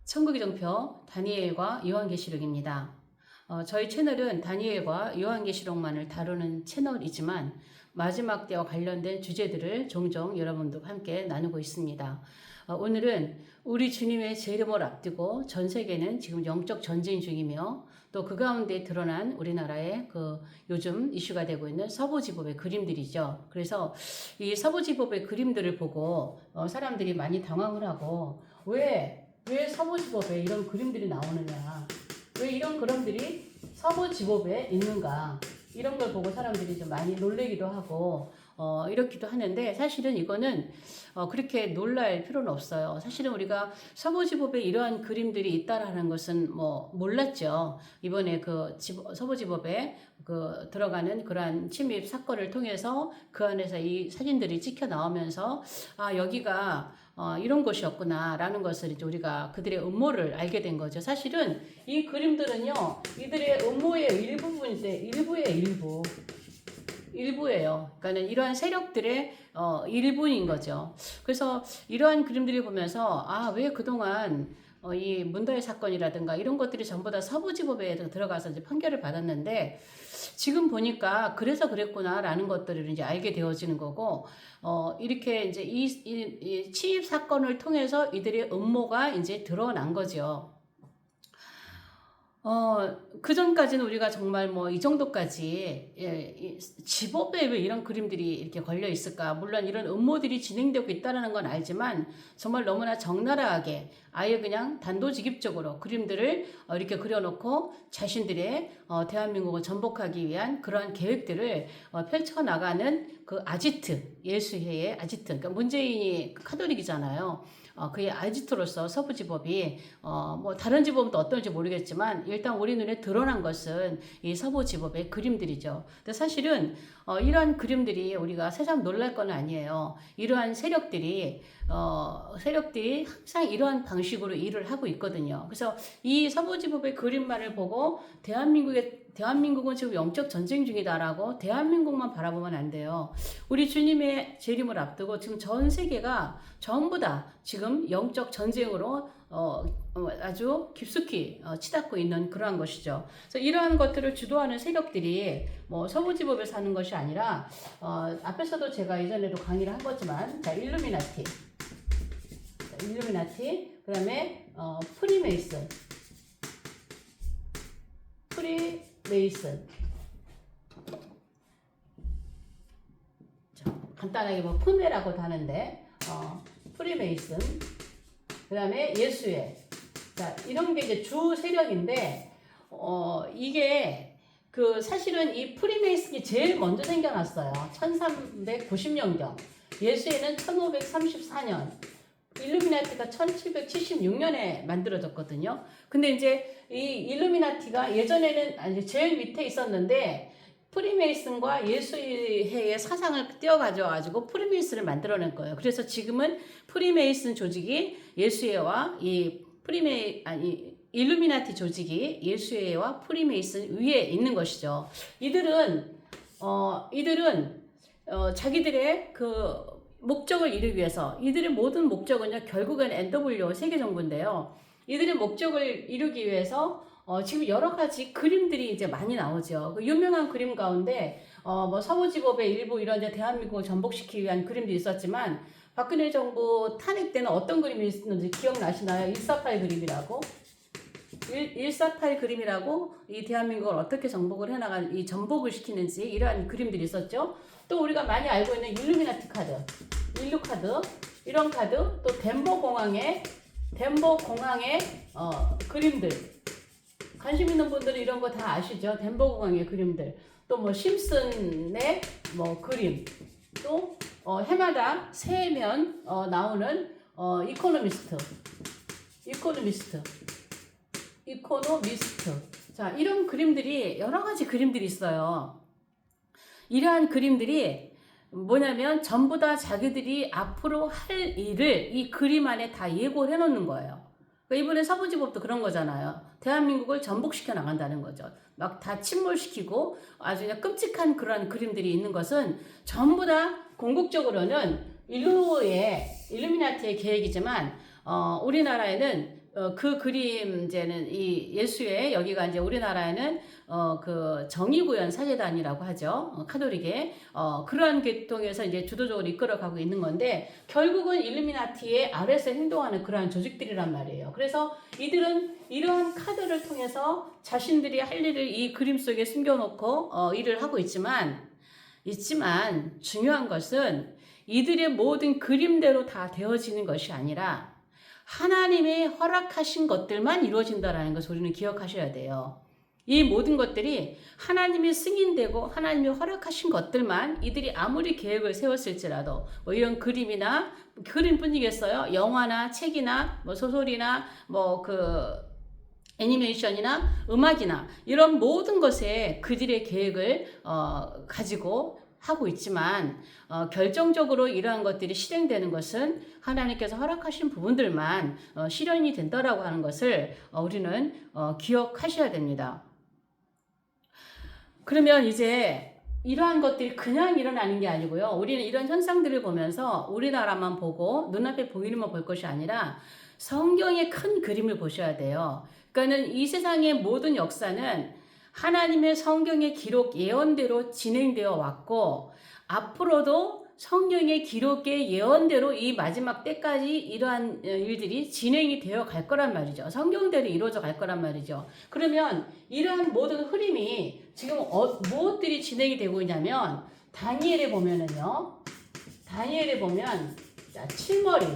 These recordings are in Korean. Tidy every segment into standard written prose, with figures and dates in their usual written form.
천국의 정표 다니엘과 요한계시록입니다. 저희 채널은 다니엘과 요한계시록만을 다루는 채널이지만 마지막 때와 관련된 주제들을 종종 여러분들과 함께 나누고 있습니다. 오늘은 우리 주님의 재림을 앞두고 전 세계는 지금 영적 전쟁 중이며 또 그 가운데 드러난 우리나라의 요즘 이슈가 되고 있는 서부지법의 그림들이죠. 그래서 이 서부지법의 그림들을 보고 사람들이 많이 당황을 하고 왜 서부지법에 이런 그림들이 나오느냐, 왜 이런 그림들이 서부지법에 있는가, 이런 걸 보고 사람들이 좀 많이 놀래기도 하고 이렇기도 하는데, 사실은 이거는 그렇게 놀랄 필요는 없어요. 사실은 우리가 서부지법에 이러한 그림들이 있다라는 것은 몰랐죠. 이번에 서부지법에 들어가는 그러한 침입 사건을 통해서 그 안에서 이 사진들이 찍혀 나오면서 여기가 이런 곳이었구나 라는 것을 이제 우리가 그들의 음모를 알게 된 거죠. 사실은 이 그림들은요, 이들의 음모의 일부분인데 일부예요. 그러니까 이러한 세력들의 일부인 거죠. 그래서 이러한 그림들을 보면서 왜 그동안 이 문다의 사건이라든가 이런 것들이 전부 다 서부지법에 들어가서 이제 판결을 받았는데, 지금 보니까 그래서 그랬구나라는 것들을 이제 알게 되어지는 거고, 이렇게 이제 이 침입 사건을 통해서 이들의 음모가 이제 드러난 거죠. 그 전까지는 우리가 정말 이 정도까지, 지법에 왜 이런 그림들이 이렇게 걸려 있을까? 물론 이런 음모들이 진행되고 있다는 건 알지만, 정말 너무나 적나라하게 아예 그냥 단도직입적으로 그림들을 이렇게 그려놓고 자신들의 대한민국을 전복하기 위한 그러한 계획들을 펼쳐나가는 그 예수회의 아지트, 그러니까 문재인이 카톨릭이잖아요. 그의 아지트로서 서부지법이 다른 지법도 어떨지 모르겠지만 일단 우리 눈에 드러난 것은 이 서부지법의 그림들이죠. 근데 사실은 이러한 그림들이 우리가 새삼 놀랄 건 아니에요. 이러한 세력들이 항상 이러한 방식으로 일을 하고 있거든요. 그래서 이 서부지법의 그림만을 보고 대한민국은 지금 영적 전쟁 중이다라고 대한민국만 바라보면 안 돼요. 우리 주님의 재림을 앞두고 지금 전 세계가 전부 다 지금 영적 전쟁으로 아주 깊숙이 치닫고 있는 그러한 것이죠. 그래서 이러한 것들을 주도하는 세력들이 서부지법에서 하는 것이 아니라 앞에서도 제가 예전에도 강의를 한 거지만, 일루미나티, 그 다음에 프리메이슨. 간단하게 프메라고도 하는데, 프리메이슨, 그 다음에 예수회. 이런 게 이제 주 세력인데, 이게 사실은 이 프리메이슨이 제일 먼저 생겨났어요. 1390년경. 예수회는 1534년. 일루미나티가 1776년에 만들어졌거든요. 근데 이제 이 일루미나티가 예전에는 제일 밑에 있었는데, 프리메이슨과 예수회의 사상을 떼어가지고 프리메이슨을 만들어낸 거예요. 그래서 지금은 프리메이슨 조직이 예수회와 일루미나티 조직이 예수회와 프리메이슨 위에 있는 것이죠. 이들은 자기들의 목적을 이루기 위해서, 이들의 모든 목적은요, 결국은 NWO 세계정부인데요. 이들의 목적을 이루기 위해서 지금 여러 가지 그림들이 이제 많이 나오죠. 유명한 그림 가운데 서부지법의 일부 이런 이제 대한민국을 전복시키기 위한 그림도 있었지만, 박근혜 정부 탄핵 때는 어떤 그림이 있었는지 기억나시나요? 148 그림이라고. 148 그림이라고 이 대한민국을 어떻게 전복을 시키는지 이러한 그림들이 있었죠. 또 우리가 많이 알고 있는 일루미나티 카드, 일루 카드, 이런 카드, 또 덴버 공항의 그림들. 관심 있는 분들은 이런 거 다 아시죠? 덴버 공항의 그림들. 또 심슨의 그림. 또 해마다 새해면 나오는 이코노미스트. 자, 이런 그림들이, 여러 가지 그림들이 있어요. 이러한 그림들이 뭐냐면 전부 다 자기들이 앞으로 할 일을 이 그림 안에 다 예고를 해놓는 거예요. 그러니까 이번에 서부지법도 그런 거잖아요. 대한민국을 전복시켜 나간다는 거죠. 막 다 침몰시키고 아주 그냥 끔찍한 그런 그림들이 있는 것은 전부 다 궁극적으로는 일루미나티의 계획이지만, 우리나라에는 그 그림제는 이 예수의 여기가 이제 우리나라에는 그 정의구현 사제단이라고 하죠. 카톨릭의 그러한 계통에서 이제 주도적으로 이끌어가고 있는 건데 결국은 일루미나티의 아래서 행동하는 그러한 조직들이란 말이에요. 그래서 이들은 이러한 카드를 통해서 자신들이 할 일을 이 그림 속에 숨겨놓고 일을 하고 있지만 중요한 것은 이들의 모든 그림대로 다 되어지는 것이 아니라 하나님의 허락하신 것들만 이루어진다라는 것을 우리는 기억하셔야 돼요. 이 모든 것들이 하나님의 승인되고 하나님이 허락하신 것들만 이들이 아무리 계획을 세웠을지라도 뭐 이런 그림이나 그림뿐이겠어요. 영화나 책이나 뭐 소설이나 뭐 그 애니메이션이나 음악이나 이런 모든 것에 그들의 계획을 가지고 하고 있지만 결정적으로 이러한 것들이 실행되는 것은 하나님께서 허락하신 부분들만 실현이 된다라고 하는 것을 우리는 기억하셔야 됩니다. 그러면 이제 이러한 것들이 그냥 일어나는 게 아니고요. 우리는 이런 현상들을 보면서 우리나라만 보고 눈앞에 보이는만 볼 것이 아니라 성경의 큰 그림을 보셔야 돼요. 그러니까는 이 세상의 모든 역사는 하나님의 성경의 기록 예언대로 진행되어 왔고 앞으로도 성경의 기록의 예언대로 이 마지막 때까지 이러한 일들이 진행이 되어 갈 거란 말이죠. 성경대로 이루어져 갈 거란 말이죠. 그러면 이러한 모든 흐름이 지금 무엇들이 진행이 되고 있냐면 다니엘에 보면은요. 다니엘에 보면 자, 7머리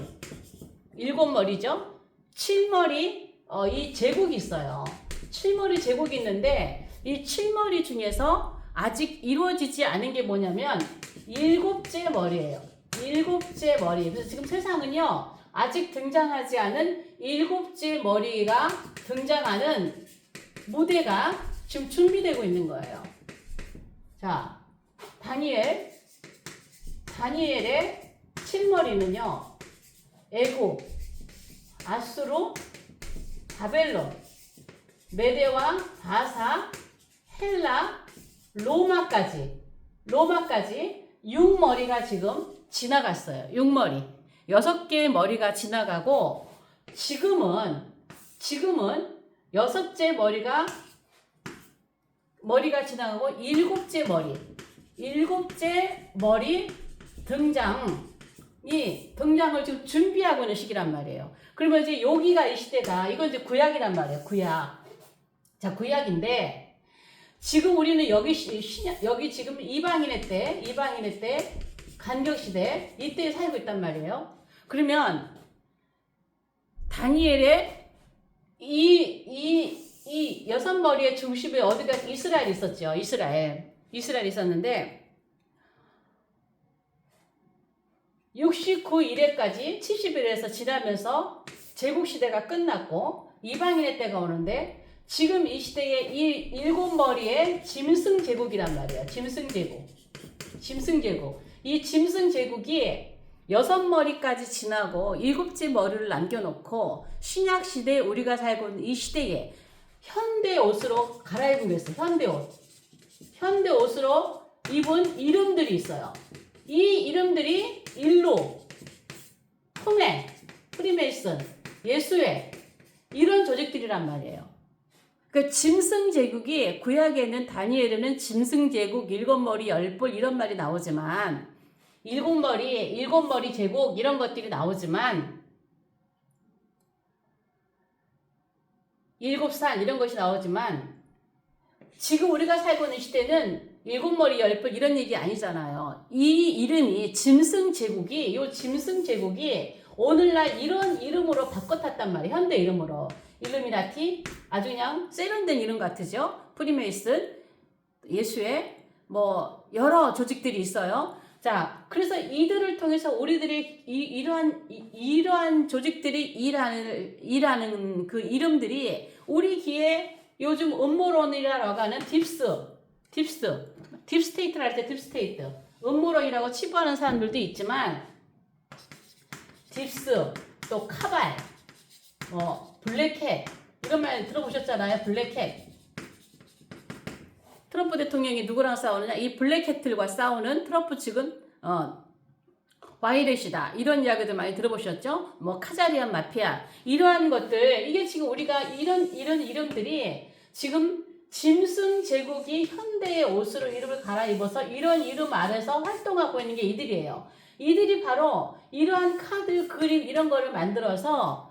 7머리죠. 7머리 이 제국이 있어요. 7머리 제국이 있는데 이 7머리 중에서 아직 이루어지지 않은 게 뭐냐면 7째 머리예요. 7째 머리. 그래서 지금 세상은요. 아직 등장하지 않은 7째 머리가 등장하는 무대가 지금 준비되고 있는 거예요. 자, 다니엘의 7머리는요. 애굽, 아수르, 바벨론, 메대와 바사, 헬라, 로마까지 6머리가 지금 지나갔어요. 6머리. 6개의 머리가 지나가고 지금은 6째 머리가 지나가고 7째 머리 등장을 지금 준비하고 있는 시기란 말이에요. 그러면 이제 여기가 이 시대가 이건 이제 구약이란 말이에요. 구약. 자, 구약인데 지금 우리는 여기 지금 이방인의 때 간격 시대 이때에 살고 있단 말이에요. 그러면 다니엘의 이 6머리의 중심에 어디가 이스라엘 있었죠. 이스라엘 있었는데 69일에까지 70일에서 지나면서 제국시대가 끝났고 이방인의 때가 오는데 지금 이 시대에 이 7머리의 짐승제국이란 말이에요. 짐승제국. 이 짐승제국이 6머리까지 지나고 7째 머리를 남겨놓고 신약시대에 우리가 살고 있는 이 시대에 현대 옷으로 갈아입은 게 있어요. 현대 옷으로 입은 이름들이 있어요. 이 이름들이 일로, 토메, 프리메이슨, 예수회 이런 조직들이란 말이에요. 그 짐승제국이 구약에는 다니엘에는 짐승제국 7머리 10뿔 이런 말이 나오지만 7머리 제국 이런 것들이 나오지만 7산 이런 것이 나오지만 지금 우리가 살고 있는 시대는 7머리 10뿔 이런 얘기 아니잖아요. 이 이름이 짐승제국이 오늘날 이런 이름으로 바꿔탔단 말이에요. 현대 이름으로. 일루미나티 아주 그냥 세련된 이름 같으죠. 프리메이슨, 예수의 뭐 여러 조직들이 있어요. 자, 그래서 이들을 통해서 우리들이 이러한 조직들이 일하는 그 이름들이 우리 귀에 요즘 음모론이라고 하는 딥스테이트를 할 때 딥스테이트 음모론이라고 치부하는 사람들도 있지만 딥스 또 카발 블랙캣 이런 말 들어보셨잖아요. 블랙캣. 트럼프 대통령이 누구랑 싸우느냐? 이 블랙캣들과 싸우는 트럼프 측은 와이렛이다. 이런 이야기들 많이 들어보셨죠? 뭐 카자리안 마피아 이러한 것들 이게 지금 우리가 이런 이름들이 지금 짐승 제국이 현대의 옷으로 이름을 갈아입어서 이런 이름 아래서 활동하고 있는 게 이들이에요. 이들이 바로 이러한 카드, 그림 이런 거를 만들어서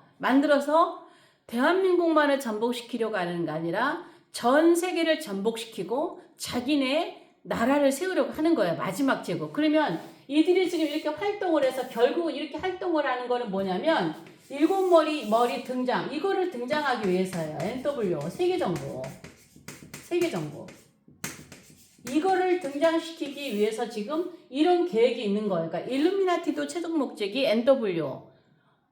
대한민국만을 전복시키려고 하는 게 아니라 전 세계를 전복시키고 자기네 나라를 세우려고 하는 거예요. 마지막 제국. 그러면 이들이 지금 이렇게 활동을 해서 결국 이렇게 활동을 하는 거는 뭐냐면 일곱 머리 등장. 이거를 등장하기 위해서예요. NW 세계정부. 이거를 등장시키기 위해서 지금 이런 계획이 있는 거예요. 그러니까 일루미나티도 최종 목적이 NW.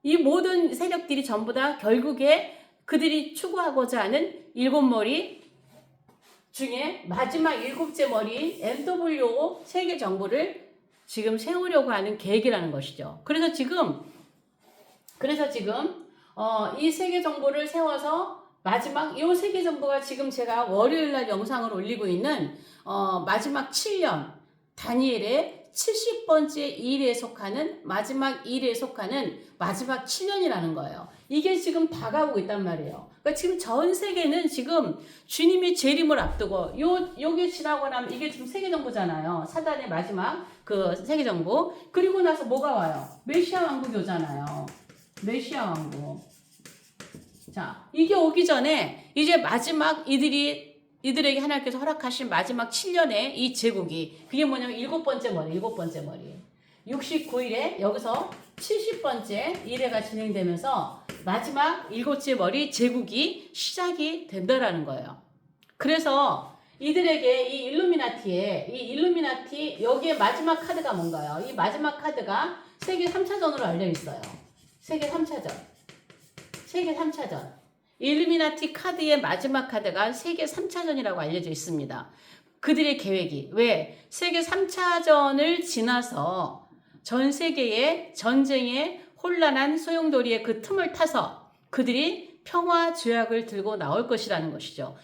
이 모든 세력들이 전부 다 결국에 그들이 추구하고자 하는 일곱 머리 중에 마지막 일곱째 머리인 NWO 세계 정부를 지금 세우려고 하는 계획이라는 것이죠. 그래서 지금 이 세계 정부를 세워서 마지막 이 세계 정부가 지금 제가 월요일 날 영상을 올리고 있는 마지막 7년 다니엘의 70번째 일에 속하는 마지막 일에 속하는 마지막 7년이라는 거예요. 이게 지금 다가오고 있단 말이에요. 그러니까 지금 전 세계는 지금 주님이 재림을 앞두고 요게 지나고 나면 이게 지금 세계정부잖아요. 사단의 마지막 그 세계정부. 그리고 나서 뭐가 와요? 메시아 왕국이 오잖아요. 메시아 왕국. 자, 이게 오기 전에 이제 마지막 이들에게 하나님께서 허락하신 마지막 7년의 이 제국이 그게 뭐냐면 일곱 번째 머리 69일에 여기서 70번째 일회가 진행되면서 마지막 일곱째 머리 제국이 시작이 된다라는 거예요. 그래서 이들에게 이 일루미나티 여기에 마지막 카드가 뭔가요? 이 마지막 카드가 세계 3차전으로 알려 있어요. 세계 3차전. 일루미나티 카드의 마지막 카드가 세계 3차전이라고 알려져 있습니다. 그들의 계획이 왜 세계 3차전을 지나서 전 세계의 전쟁의 혼란한 소용돌이의 그 틈을 타서 그들이 평화 조약을 들고 나올 것이라는 것이죠.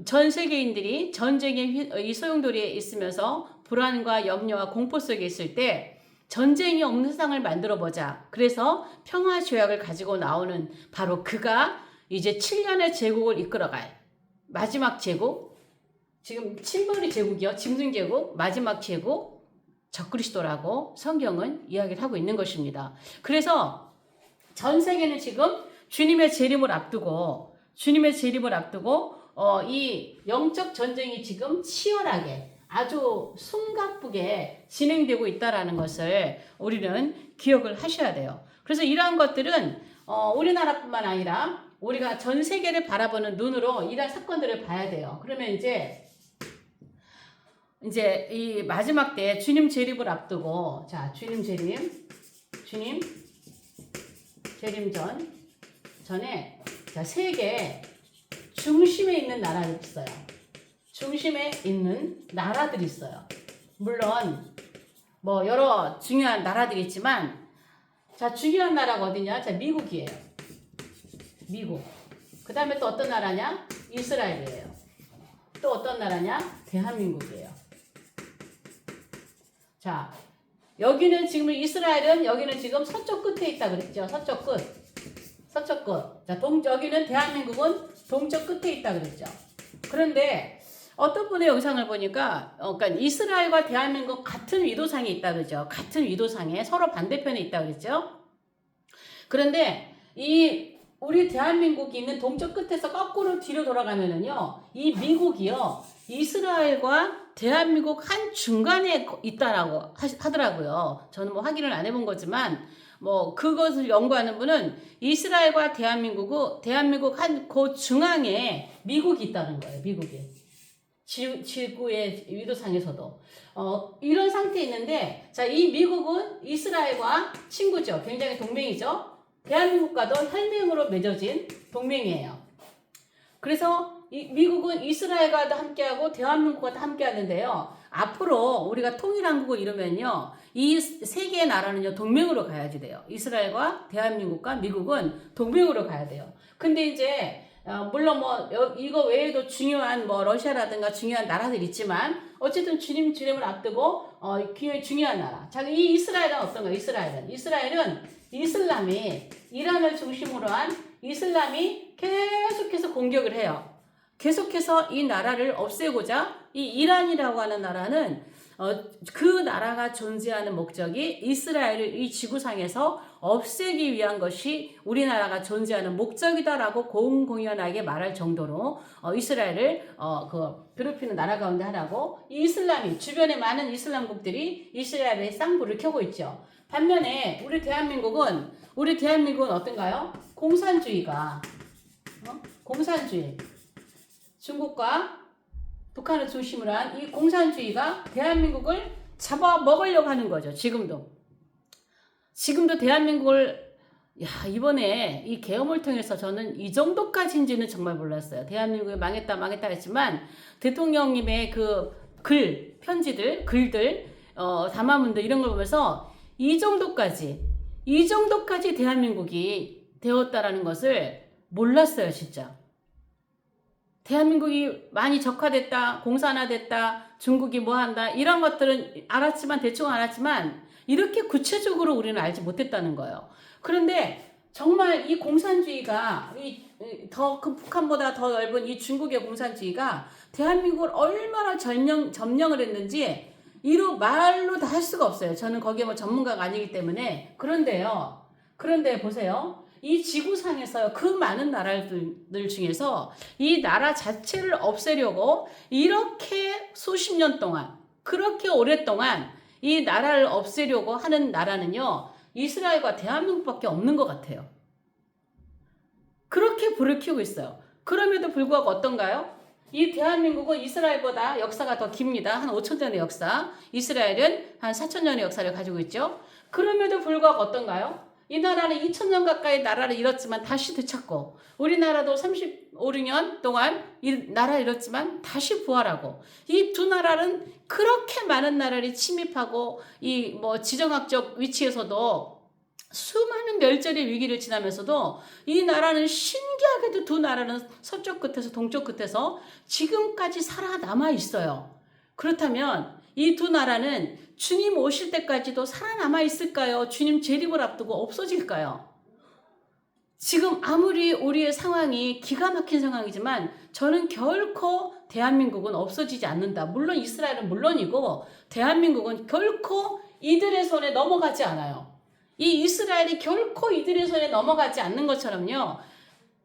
전 세계인들이 전쟁의 이 소용돌이에 있으면서 불안과 염려와 공포 속에 있을 때 전쟁이 없는 세상을 만들어 보자. 그래서 평화 조약을 가지고 나오는 바로 그가 이제 7년의 제국을 이끌어갈 마지막 제국, 지금 7머리 제국이요. 짐승 제국, 마지막 제국, 적그리스도라고 성경은 이야기를 하고 있는 것입니다. 그래서 전 세계는 지금 주님의 재림을 앞두고 이 영적 전쟁이 지금 치열하게 아주 숨가쁘게 진행되고 있다는 것을 우리는 기억을 하셔야 돼요. 그래서 이러한 것들은 우리나라뿐만 아니라 우리가 전 세계를 바라보는 눈으로 이러한 사건들을 봐야 돼요. 그러면 이제 이 마지막 때 주님 재림을 앞두고 자 주님 재림 전에 자 세계 중심에 있는 나라들이 있어요. 중심에 있는 나라들이 있어요. 물론 뭐 여러 중요한 나라들이 있지만 자 중요한 나라가 어디냐? 자 미국이에요. 미국. 그 다음에 또 어떤 나라냐? 이스라엘이에요. 또 어떤 나라냐? 대한민국이에요. 자, 여기는 지금 이스라엘은 여기는 지금 서쪽 끝에 있다 그랬죠. 서쪽 끝. 자, 여기는 대한민국은 동쪽 끝에 있다 그랬죠. 그런데 어떤 분의 영상을 보니까 그러니까 이스라엘과 대한민국 같은 위도상에 있다 그러죠. 같은 위도상에 서로 반대편에 있다 그랬죠. 그런데 우리 대한민국이 있는 동쪽 끝에서 거꾸로 뒤로 돌아가면은요, 이 미국이요, 이스라엘과 대한민국 한 중간에 있다라고 하더라고요. 저는 뭐 확인을 안 해본 거지만, 뭐, 그것을 연구하는 분은 이스라엘과 대한민국 한 그 중앙에 미국이 있다는 거예요, 미국이. 지구의 위도상에서도. 이런 상태에 있는데, 자, 이 미국은 이스라엘과 친구죠. 굉장히 동맹이죠. 대한민국과도 혈맹으로 맺어진 동맹이에요. 그래서 미국은 이스라엘과도 함께하고 대한민국과도 함께하는데요. 앞으로 우리가 통일한국을 이루면요. 이 세 개의 나라는요. 동맹으로 가야지 돼요. 이스라엘과 대한민국과 미국은 동맹으로 가야 돼요. 근데 이제 물론 뭐 이거 외에도 중요한 뭐 러시아라든가 중요한 나라들 있지만 어쨌든 주님을 앞두고 굉장히 중요한 나라. 자, 이 이스라엘은 어떤가? 이스라엘은 이슬람이 이란을 중심으로 한 이슬람이 계속해서 공격을 해요. 계속해서 이 나라를 없애고자 이 이란이라고 하는 나라는 그 나라가 존재하는 목적이 이스라엘을 이 지구상에서 없애기 위한 것이 우리나라가 존재하는 목적이다라고 공공연하게 말할 정도로 이스라엘을 괴롭히는 나라 가운데 하나고, 이 이슬람이 주변에 많은 이슬람국들이 이스라엘에 쌍불을 켜고 있죠. 반면에 우리 대한민국은 어떤가요? 공산주의가 공산주의, 중국과 북한을 중심으로 한 이 공산주의가 대한민국을 잡아먹으려고 하는 거죠. 지금도 대한민국을, 이번에 이 계엄을 통해서 저는 이 정도까지인지는 정말 몰랐어요. 대한민국이 망했다 했지만 대통령님의 그 편지들, 글들, 담화문들 이런 걸 보면서 이 정도까지 대한민국이 되었다라는 것을 몰랐어요, 진짜. 대한민국이 많이 적화됐다, 공산화됐다, 중국이 뭐 한다, 이런 것들은 대충 알았지만, 이렇게 구체적으로 우리는 알지 못했다는 거예요. 그런데 정말 이 공산주의가, 북한보다 더 넓은 이 중국의 공산주의가 대한민국을 얼마나 점령을 했는지, 말로 다 할 수가 없어요. 저는 거기에 뭐 전문가가 아니기 때문에. 그런데 보세요. 이 지구상에서 그 많은 나라들 중에서 이 나라 자체를 없애려고 이렇게 수십 년 동안, 그렇게 오랫동안 이 나라를 없애려고 하는 나라는요, 이스라엘과 대한민국밖에 없는 것 같아요. 그렇게 불을 켜고 있어요. 그럼에도 불구하고 어떤가요? 이 대한민국은 이스라엘보다 역사가 더 깁니다. 한 5,000년의 역사. 이스라엘은 한 4,000년의 역사를 가지고 있죠. 그럼에도 불구하고 어떤가요? 이 나라는 2,000년 가까이 나라를 잃었지만 다시 되찾고, 우리나라도 35년 동안 이 나라를 잃었지만 다시 부활하고, 이 두 나라는 그렇게 많은 나라를 침입하고 이 뭐 지정학적 위치에서도 수많은 멸절의 위기를 지나면서도 이 나라는 신기하게도 두 나라는 서쪽 끝에서 동쪽 끝에서 지금까지 살아남아 있어요. 그렇다면 이 두 나라는 주님 오실 때까지도 살아남아 있을까요? 주님 재림을 앞두고 없어질까요? 지금 아무리 우리의 상황이 기가 막힌 상황이지만 저는 결코 대한민국은 없어지지 않는다. 물론 이스라엘은 물론이고 대한민국은 결코 이들의 손에 넘어가지 않아요. 이 이스라엘이 결코 이들의 손에 넘어가지 않는 것처럼요,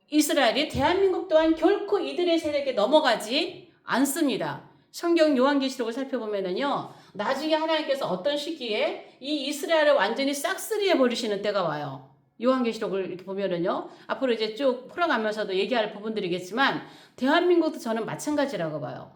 이스라엘이 대한민국 또한 결코 이들의 세력에 넘어가지 않습니다. 성경 요한계시록을 살펴보면은요, 나중에 하나님께서 어떤 시기에 이 이스라엘을 완전히 싹쓸이해 버리시는 때가 와요. 요한계시록을 이렇게 보면은요, 앞으로 이제 쭉 풀어가면서도 얘기할 부분들이겠지만 대한민국도 저는 마찬가지라고 봐요.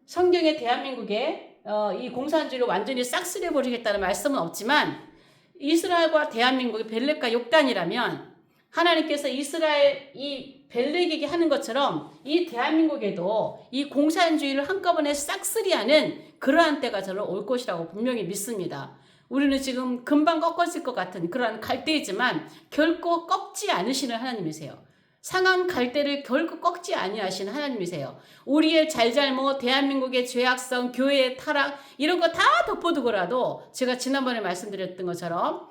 성경에 대한민국에 이 공산주의를 완전히 싹쓸이해 버리겠다는 말씀은 없지만, 이스라엘과 대한민국이 벨렉과 욕단이라면 하나님께서 이스라엘 이 벨렉에게 하는 것처럼 이 대한민국에도 이 공산주의를 한꺼번에 싹쓸이하는 그러한 때가 저는 올 것이라고 분명히 믿습니다. 우리는 지금 금방 꺾어질 것 같은 그러한 갈대이지만 결코 꺾지 않으시는 하나님이세요. 상한 갈대를 결코 꺾지 아니하시는 하나님이세요. 우리의 잘잘못, 대한민국의 죄악성, 교회의 타락 이런 거 다 덮어두고라도 제가 지난번에 말씀드렸던 것처럼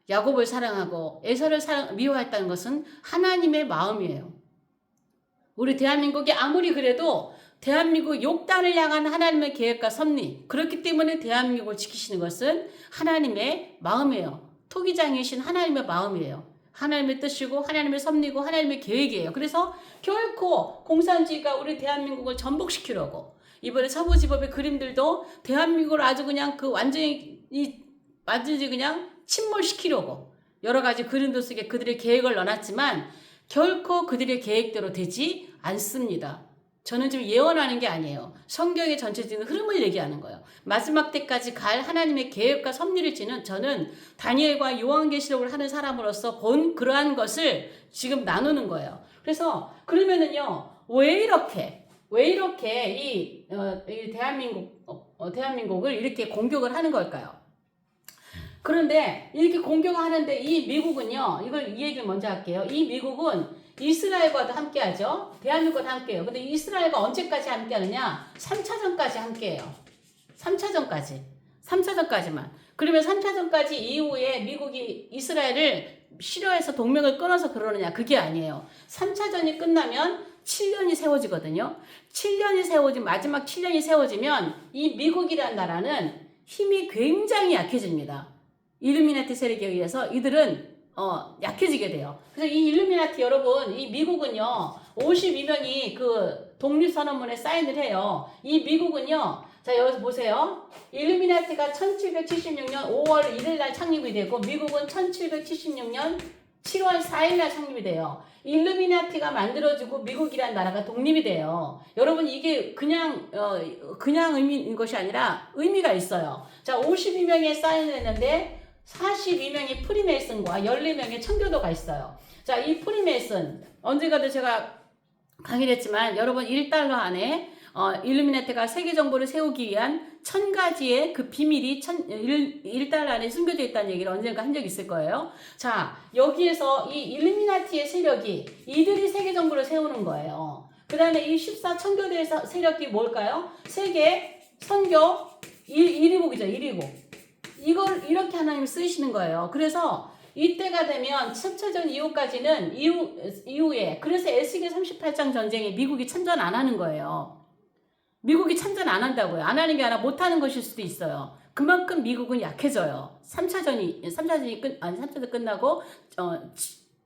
야곱을 사랑하고 에서를 미워했다는 것은 하나님의 마음이에요. 우리 대한민국이 아무리 그래도 대한민국 욕단을 향한 하나님의 계획과 섭리, 그렇기 때문에 대한민국을 지키시는 것은 하나님의 마음이에요. 토기장이신 하나님의 마음이에요. 하나님의 뜻이고 하나님의 섭리고 하나님의 계획이에요. 그래서 결코 공산주의가 우리 대한민국을 전복시키려고, 이번에 서부지법의 그림들도 대한민국을 아주 그냥 완전히 그냥 침몰시키려고 여러 가지 그림들 속에 그들의 계획을 넣어놨지만 결코 그들의 계획대로 되지 않습니다. 저는 지금 예언하는 게 아니에요. 성경의 전체적인 흐름을 얘기하는 거예요. 마지막 때까지 갈 하나님의 계획과 섭리를 지는 저는 다니엘과 요한계시록을 하는 사람으로서 본 그러한 것을 지금 나누는 거예요. 그래서 그러면은요, 왜 이렇게 이 대한민국을 이렇게 공격을 하는 걸까요? 그런데 이렇게 공격하는데 이 미국은요, 이 얘기를 먼저 할게요. 이 미국은 이스라엘과도 함께하죠. 대한민국과 함께해요. 근데 이스라엘과 언제까지 함께하느냐? 3차전까지 함께해요. 3차전까지. 3차전까지만. 그러면 3차전까지 이후에 미국이 이스라엘을 싫어해서 동맹을 끊어서 그러느냐? 그게 아니에요. 3차전이 끝나면 7년이 세워지거든요. 7년이 세워진 마지막 7년이 세워지면 이 미국이란 나라는 힘이 굉장히 약해집니다. 일루미나티 세력에 의해서 이들은 약해지게 돼요. 그래서 이 일루미나티 여러분, 이 미국은요, 52명이 그 독립선언문에 사인을 해요. 이 미국은요, 자, 여기서 보세요. 일루미나티가 1776년 5월 1일 날 창립이 되고, 미국은 1776년 7월 4일 날 창립이 돼요. 일루미나티가 만들어지고 미국이란 나라가 독립이 돼요. 여러분, 이게 그냥 의미인 것이 아니라 의미가 있어요. 자, 52명이 사인을 했는데, 42명이 프리메이슨과 14명의 청교도가 있어요. 자, 이 프리메이슨, 언젠가도 제가 강의를 했지만, 여러분 1달러 안에 일루미나티가 세계 정부를 세우기 위한 1000가지의 그 비밀이 1달러 안에 숨겨져 있다는 얘기를 언젠가 한 적이 있을 거예요. 자, 여기에서 이 일루미나티의 세력이 이들이 세계 정부를 세우는 거예요. 그 다음에 이 14청교도의 세력이 뭘까요? 세계 선교 1위국이죠. 1위국. 이걸 이렇게 하나님이 쓰시는 거예요. 그래서 이때가 되면 3차전 이후까지는 이후에 그래서 에스겔 38장 전쟁에 미국이 참전 안 하는 거예요. 미국이 참전 안 한다고요. 안 하는 게 아니라 못 하는 것일 수도 있어요. 그만큼 미국은 약해져요. 3차전 끝나고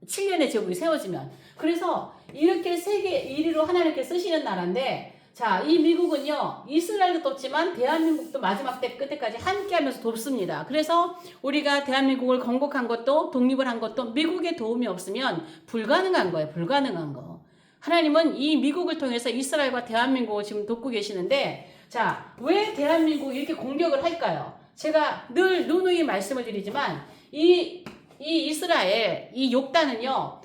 7년의 제국이 세워지면. 그래서 이렇게 세계 1위로 하나님께 쓰시는 나라인데, 자, 이 미국은요, 이스라엘도 돕지만 대한민국도 마지막 때 끝에까지 함께 하면서 돕습니다. 그래서 우리가 대한민국을 건국한 것도 독립을 한 것도 미국의 도움이 없으면 불가능한 거예요. 불가능한 거. 하나님은 이 미국을 통해서 이스라엘과 대한민국을 지금 돕고 계시는데, 자, 왜 대한민국이 이렇게 공격을 할까요? 제가 늘 누누이 말씀을 드리지만, 이 이스라엘, 이 욕단은요,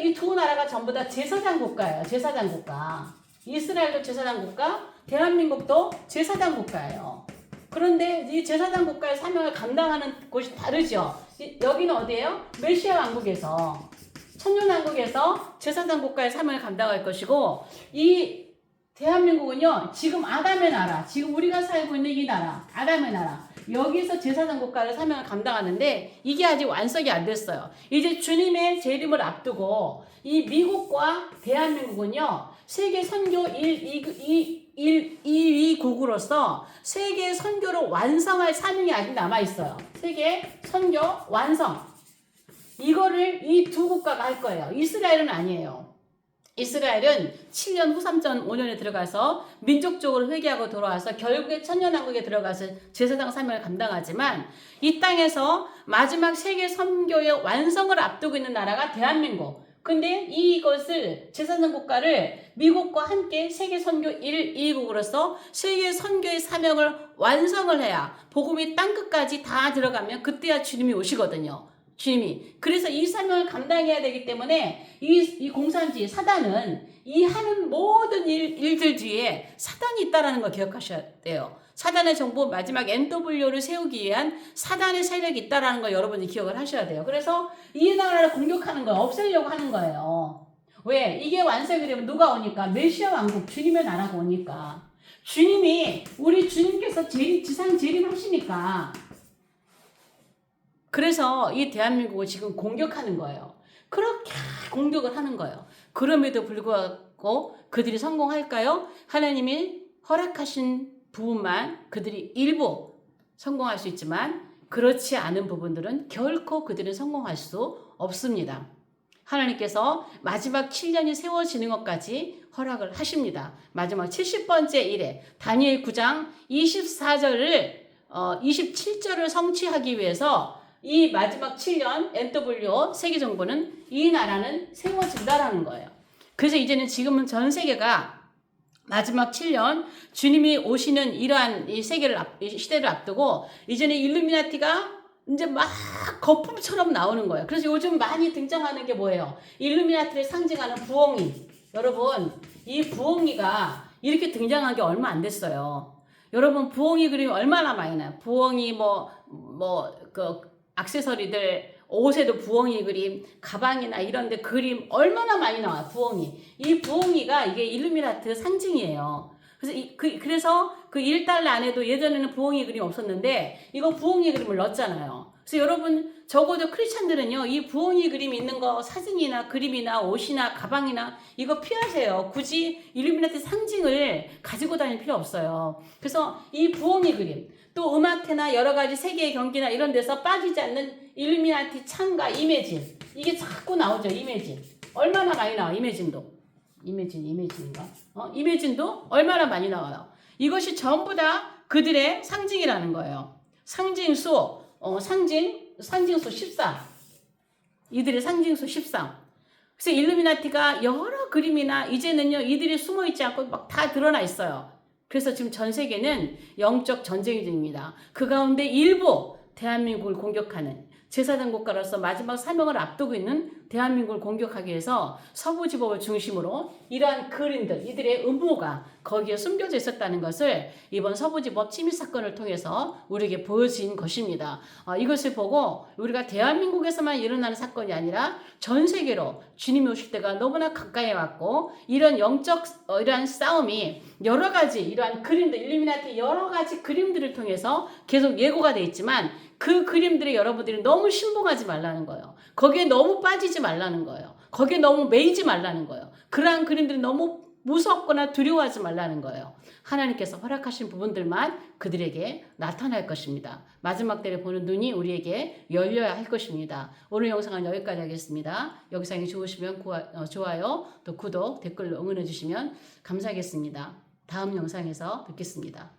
이 두 나라가 전부 다 제사장 국가예요. 제사장 국가. 이스라엘도 제사장 국가, 대한민국도 제사장 국가예요. 그런데 이 제사장 국가의 사명을 감당하는 곳이 다르죠. 여기는 어디예요? 메시아 왕국에서, 천년왕국에서 제사장 국가의 사명을 감당할 것이고, 이 대한민국은요, 지금 아담의 나라, 지금 우리가 살고 있는 이 나라, 아담의 나라, 여기서 제사장 국가의 사명을 감당하는데 이게 아직 완성이 안 됐어요. 이제 주님의 재림을 앞두고 이 미국과 대한민국은요, 세계 선교 2위국으로서 세계 선교를 완성할 사명이 아직 남아있어요. 세계 선교 완성. 이거를 이 두 국가가 할 거예요. 이스라엘은 아니에요. 이스라엘은 7년 후 3.5년에 들어가서 민족적으로 회개하고 돌아와서 결국에 천년왕국에 들어가서 제사장 사명을 감당하지만, 이 땅에서 마지막 세계 선교의 완성을 앞두고 있는 나라가 대한민국. 근데 이것을 제사장 국가를 미국과 함께 세계 선교 1위국으로서 세계 선교의 사명을 완성을 해야 복음이 땅끝까지 다 들어가면 그때야 주님이 오시거든요. 주님이. 그래서 이 사명을 감당해야 되기 때문에 이 공산주의 사단은 이 하는 모든 일들 뒤에 사단이 있다는 걸 기억하셔야 돼요. 사단의 정부 마지막 NW를 세우기 위한 사단의 세력이 있다는 걸 여러분이 기억을 하셔야 돼요. 그래서 이 나라를 공격하는 거예요. 없애려고 하는 거예요. 왜? 이게 완성이 되면 누가 오니까? 메시아 왕국, 주님의 나라가 오니까. 우리 주님께서 지상 재림하시니까. 그래서 이 대한민국을 지금 공격하는 거예요. 그렇게 공격을 하는 거예요. 그럼에도 불구하고 그들이 성공할까요? 하나님이 허락하신 부분만 그들이 일부 성공할 수 있지만, 그렇지 않은 부분들은 결코 그들은 성공할 수 없습니다. 하나님께서 마지막 7년이 세워지는 것까지 허락을 하십니다. 마지막 70번째 일에 다니엘 9장 27절을 성취하기 위해서 이 마지막 7년 NWO 세계정부는 이 나라는 세워진다라는 거예요. 그래서 이제는 지금은 전 세계가 마지막 7년 주님이 오시는 이러한 이 시대를 앞두고 이제는 일루미나티가 이제 막 거품처럼 나오는 거예요. 그래서 요즘 많이 등장하는 게 뭐예요? 일루미나티를 상징하는 부엉이. 여러분, 이 부엉이가 이렇게 등장한 게 얼마 안 됐어요. 여러분, 부엉이 그림이 얼마나 많이 나요? 부엉이 액세서리들 옷에도 부엉이 그림, 가방이나 이런 데 그림 얼마나 많이 나와요. 부엉이. 이 부엉이가 이게 일루미나트 상징이에요. 그래서 그 1달러 안에도 예전에는 부엉이 그림 없었는데 이거 부엉이 그림을 넣었잖아요. 그래서 여러분 적어도 크리스찬들은요 이 부엉이 그림 있는 거 사진이나 그림이나 옷이나 가방이나 이거 피하세요. 굳이 일루미나티 상징을 가지고 다닐 필요 없어요. 그래서 이 부엉이 그림 또 음악회나 여러 가지 세계의 경기나 이런 데서 빠지지 않는 일루미나티 창과 이매진 이게 자꾸 나오죠. 이매진 얼마나 많이 나와. 이매진인가? 이매진도 얼마나 많이 나와요. 이것이 전부 다 그들의 상징이라는 거예요. 상징수 14. 이들의 상징수 14. 그래서 일루미나티가 여러 그림이나 이제는요, 이들이 숨어 있지 않고 막 다 드러나 있어요. 그래서 지금 전 세계는 영적 전쟁이 중입니다. 그 가운데 일부 대한민국을 공격하는 제4등 국가로서 마지막 사명을 앞두고 있는 대한민국을 공격하기 위해서 서부지법을 중심으로 이러한 그림들, 이들의 음모가 거기에 숨겨져 있었다는 것을 이번 서부지법 침입 사건을 통해서 우리에게 보여진 것입니다. 이것을 보고 우리가 대한민국에서만 일어나는 사건이 아니라 전 세계로 주님이 오실 때가 너무나 가까이 왔고 이런 영적 이러한 싸움이 여러 가지 이러한 그림들, 일루미나티 여러 가지 그림들을 통해서 계속 예고가 돼 있지만 그 그림들에 여러분들이 너무 신봉하지 말라는 거예요. 거기에 너무 빠지지 말라는 거예요. 거기에 너무 매이지 말라는 거예요. 그러한 그림들이 너무 무섭거나 두려워하지 말라는 거예요. 하나님께서 허락하신 부분들만 그들에게 나타날 것입니다. 마지막 때를 보는 눈이 우리에게 열려야 할 것입니다. 오늘 영상은 여기까지 하겠습니다. 영상이 좋으시면 좋아요, 또 구독, 댓글로 응원해 주시면 감사하겠습니다. 다음 영상에서 뵙겠습니다.